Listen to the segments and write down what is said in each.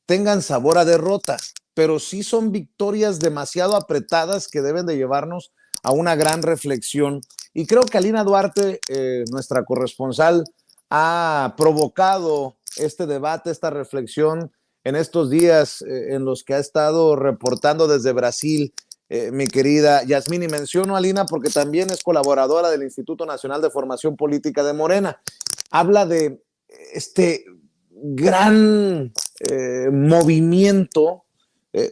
tengan sabor a derrota, pero sí son victorias demasiado apretadas que deben de llevarnos a una gran reflexión. Y creo que Alina Duarte, nuestra corresponsal, ha provocado este debate, esta reflexión en estos días en los que ha estado reportando desde Brasil, mi querida Yasmín. Y menciono a Alina porque también es colaboradora del Instituto Nacional de Formación Política de Morena. Habla de este gran movimiento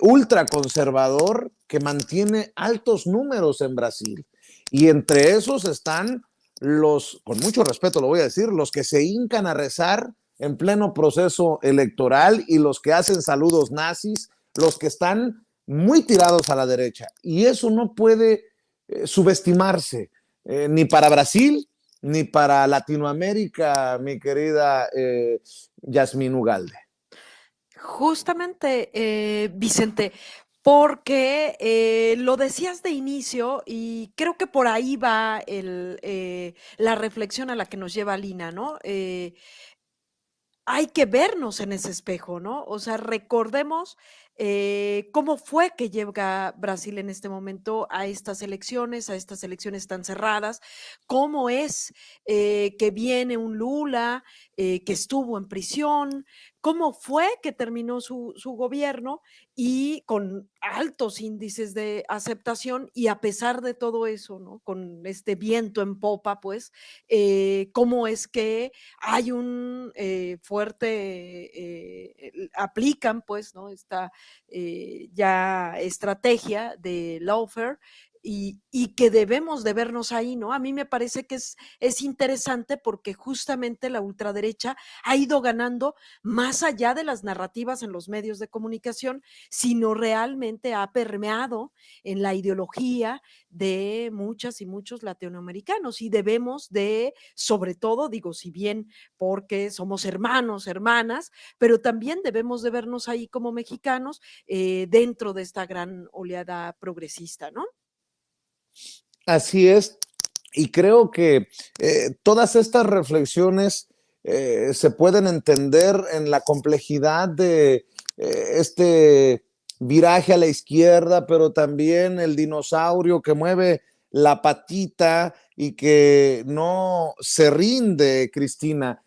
ultraconservador que mantiene altos números en Brasil. Y entre esos están los, con mucho respeto lo voy a decir, los que se hincan a rezar en pleno proceso electoral y los que hacen saludos nazis, los que están muy tirados a la derecha. Y eso no puede subestimarse, ni para Brasil, ni para Latinoamérica, mi querida Yasmín Ugalde. Justamente, Vicente, porque lo decías de inicio y creo que por ahí va la reflexión a la que nos lleva Lina, ¿no? Hay que vernos en ese espejo, ¿no? O sea, recordemos cómo fue que llega Brasil en este momento a estas elecciones tan cerradas, cómo es que viene un Lula que estuvo en prisión, cómo fue que terminó su gobierno y con altos índices de aceptación y a pesar de todo eso, ¿no? Con este viento en popa, pues, cómo es que hay un fuerte, aplican pues, ¿no? Esta ya estrategia de lawfare y que debemos de vernos ahí, ¿no? A mí me parece que es interesante porque justamente la ultraderecha ha ido ganando más allá de las narrativas en los medios de comunicación, sino realmente ha permeado en la ideología de muchas y muchos latinoamericanos y debemos de, sobre todo, digo, si bien porque somos hermanos, hermanas, pero también debemos de vernos ahí como mexicanos dentro de esta gran oleada progresista, ¿no? Así es, y creo que todas estas reflexiones se pueden entender en la complejidad de este viraje a la izquierda, pero también el dinosaurio que mueve la patita y que no se rinde, Cristina.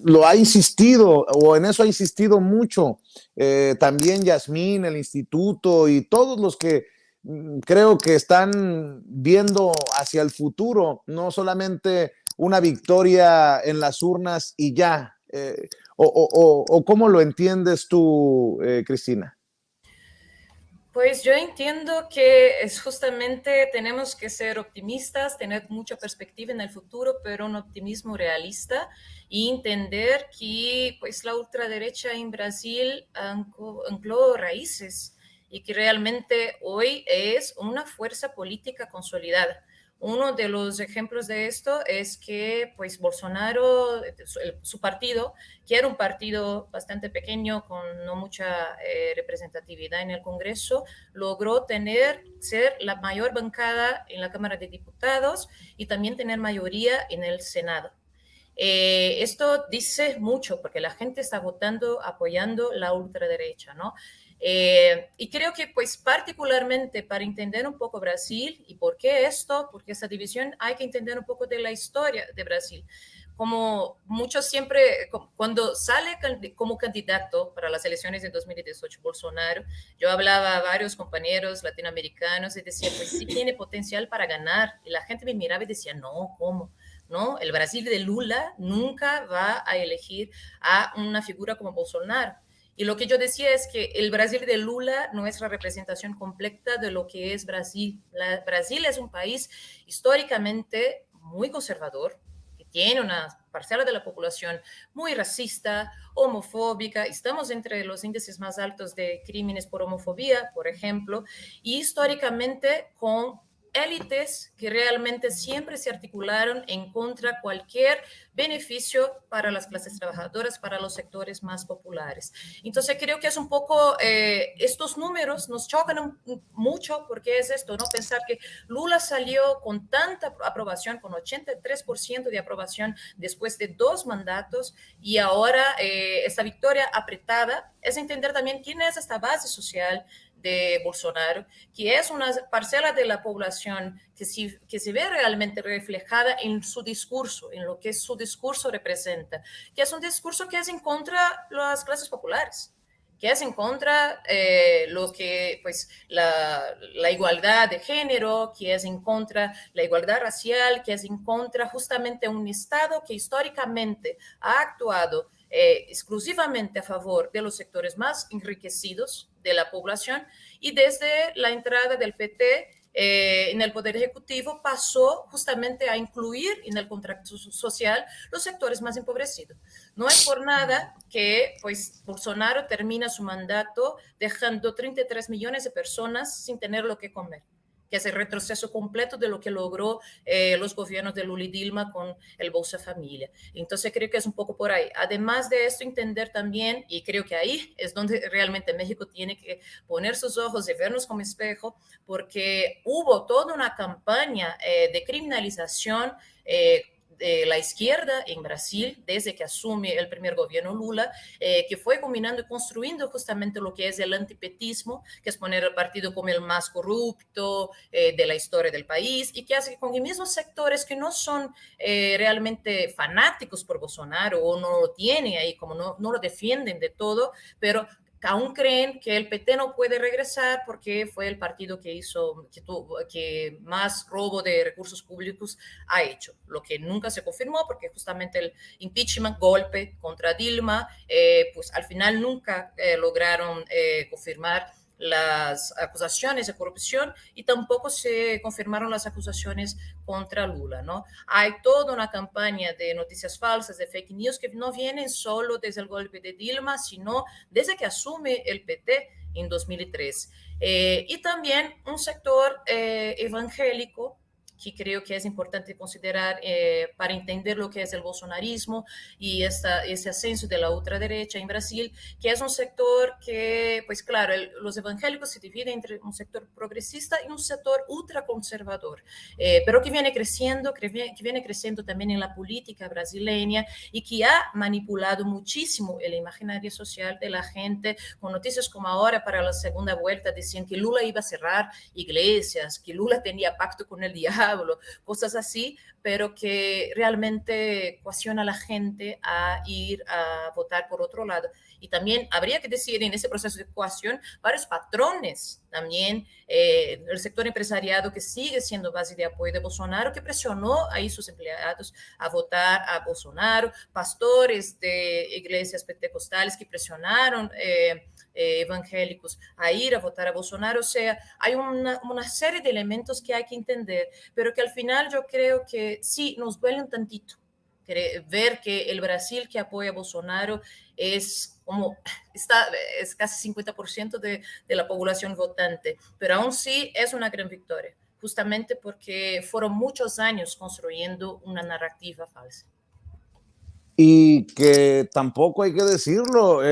Lo ha insistido, o en eso ha insistido mucho, también Yasmín, el instituto y todos los que creo que están viendo hacia el futuro, no solamente una victoria en las urnas y ya. O ¿cómo lo entiendes tú, Cristina? Pues yo entiendo que es justamente tenemos que ser optimistas, tener mucha perspectiva en el futuro, pero un optimismo realista y entender que pues la ultraderecha en Brasil ancló raíces y que realmente hoy es una fuerza política consolidada. Uno de los ejemplos de esto es que pues Bolsonaro, su partido, que era un partido bastante pequeño con no mucha representatividad en el Congreso, logró ser la mayor bancada en la Cámara de Diputados y también tener mayoría en el Senado. Esto dice mucho porque la gente está votando, apoyando la ultraderecha, ¿no? Y creo que, pues, particularmente para entender un poco Brasil y por qué esto, porque esta división, hay que entender un poco de la historia de Brasil. Como muchos siempre, cuando sale como candidato para las elecciones de 2018 Bolsonaro, yo hablaba a varios compañeros latinoamericanos y decía, pues sí tiene potencial para ganar. Y la gente me miraba y decía, no, ¿cómo? ¿No? El Brasil de Lula nunca va a elegir a una figura como Bolsonaro. Y lo que yo decía es que el Brasil de Lula no es la representación completa de lo que es Brasil. Brasil es un país históricamente muy conservador, que tiene una parcela de la población muy racista, homofóbica. Estamos entre los índices más altos de crímenes por homofobia, por ejemplo, y históricamente con élites que realmente siempre se articularon en contra de cualquier beneficio para las clases trabajadoras, para los sectores más populares. Entonces creo que es un poco, estos números nos chocan mucho porque es esto, ¿no? Pensar que Lula salió con tanta aprobación, con 83% de aprobación después de 2 mandatos y ahora esta victoria apretada es entender también quién es esta base social de Bolsonaro, que es una parcela de la población que se ve realmente reflejada en su discurso, en lo que su discurso representa, que es un discurso que es en contra de las clases populares, que es en contra lo que, pues, la igualdad de género, que es en contra la igualdad racial, que es en contra justamente un Estado que históricamente ha actuado exclusivamente a favor de los sectores más enriquecidos de la población y desde la entrada del PT en el Poder Ejecutivo pasó justamente a incluir en el contrato social los sectores más empobrecidos. No es por nada que pues, Bolsonaro termina su mandato dejando 33 millones de personas sin tener lo que comer, que es el retroceso completo de lo que logró los gobiernos de Lula y Dilma con el Bolsa Familia. Entonces creo que es un poco por ahí. Además de esto, entender también, y creo que ahí es donde realmente México tiene que poner sus ojos y vernos como espejo, porque hubo toda una campaña de criminalización de la izquierda en Brasil, desde que asume el primer gobierno Lula, que fue combinando y construyendo justamente lo que es el antipetismo, que es poner al partido como el más corrupto de la historia del país, y que hace que con los mismos sectores que no son realmente fanáticos por Bolsonaro o no lo tienen ahí, como no lo defienden de todo, pero aún creen que el PT no puede regresar porque fue el partido que más robo de recursos públicos ha hecho, lo que nunca se confirmó porque justamente el impeachment, golpe contra Dilma, pues al final nunca lograron confirmar las acusaciones de corrupción y tampoco se confirmaron las acusaciones contra Lula, ¿no? Hay toda una campaña de noticias falsas, de fake news, que no vienen solo desde el golpe de Dilma, sino desde que asume el PT en 2003. Y también un sector evangélico que creo que es importante considerar para entender lo que es el bolsonarismo y ese ascenso de la ultraderecha en Brasil, que es un sector que, pues claro, los evangélicos se dividen entre un sector progresista y un sector ultraconservador, pero que viene creciendo también en la política brasileña y que ha manipulado muchísimo el imaginario social de la gente, con noticias como ahora para la segunda vuelta decían que Lula iba a cerrar iglesias, que Lula tenía pacto con el diablo, cosas así, pero que realmente coacciona a la gente a ir a votar por otro lado. Y también habría que decir en ese proceso de coacción varios patrones también, el sector empresariado que sigue siendo base de apoyo de Bolsonaro, que presionó ahí sus empleados a votar a Bolsonaro, pastores de iglesias pentecostales que presionaron evangélicos a ir a votar a Bolsonaro. O sea, hay una serie de elementos que hay que entender, pero que al final yo creo que sí nos duele un tantito ver que el Brasil que apoya a Bolsonaro es casi 50% de la población votante, pero aún sí es una gran victoria, justamente porque fueron muchos años construyendo una narrativa falsa. Y que tampoco hay que decirlo,